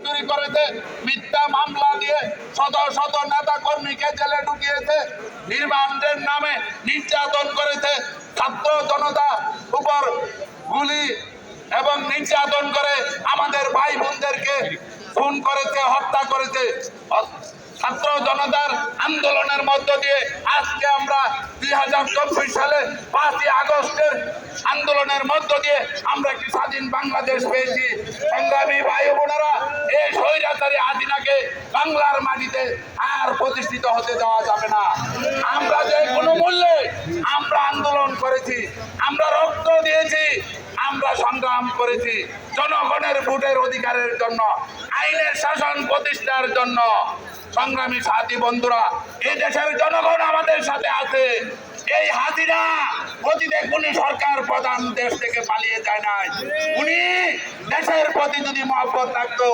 চুরি করেছে, মিথ্যা মামলা দিয়ে শত শত নেতা কর্মীকে জেলে ঢুকিয়েছে, নির্মাণের নামে নির্যাতন করেছে, ছাত্র জনতা উপর গুলি এবং নির্যাতন করে আমাদের ভাই বোনদেরকে খুন করেছে, হত্যা করেছে। ছাত্র জনতার আন্দোলনের মধ্য দিয়ে আজকে আমরা 2024 সালে 5ই আগস্টের আন্দোলনের মধ্য দিয়ে আমরা একটি স্বাধীন বাংলাদেশ পেয়েছি। সংগ্রামী ভাই বোনেরা, এই স্বৈরাচারী হাসিনাকে বাংলার মাটিতে আর প্রতিষ্ঠিত হতে দেওয়া যাবে না। আমরা যে কোনো মূল্যে আমরা আন্দোলন করেছি, আমরা রক্ত দিয়েছি, আমরা সংগ্রাম করেছি জনগণের ভোটের অধিকারের জন্য, আইনের শাসন প্রতিষ্ঠার জন্য। সংগ্রামী সাথী বন্ধুরা, এই দেশের জনগণ আমাদের সাথে আছে। এই হাসিনা অতীতে কোন সরকার প্রধান দেশ থেকে পালিয়ে যায় নাই। উনি দেশের প্রতি যদি মহব্বত থাকতো,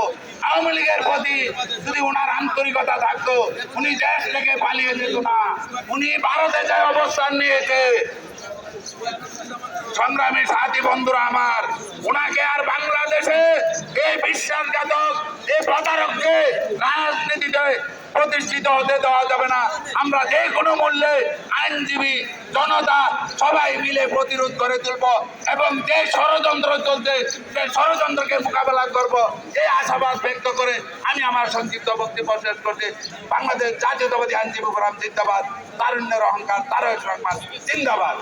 আওয়ামী লীগের প্রতি যদি ওনার আন্তরিকতা থাকতো, উনি দেশ থেকে পালিয়ে যেত না। উনি ভারতে যায় অবস্থান নিয়েছে। সংগ্রামী সাথী বন্ধুরা আমার, ওনাকে আর বাংলাদেশে এই বিশ্বাসঘাতক, এই প্রতারককে রাজনীতিতে প্রতিষ্ঠিত হতে দেওয়া যাবে না। আমরা যে কোনো মূল্যে আইনজীবী জনতা সবাই মিলে প্রতিরোধ করে তুলব এবং যে ষড়যন্ত্র চলছে সেই ষড়যন্ত্রকে মোকাবেলা করব, এই আশাবাদ ব্যক্ত করে আমি আমার সংক্ষিপ্ত বক্তব্য শেষ করছি। বাংলাদেশ জাতীয়তাবাদী আইনজীবী ফোরাম জিন্দাবাদ, তারুণ্যের অহংকার, তারেক রহমান জিন্দাবাদ।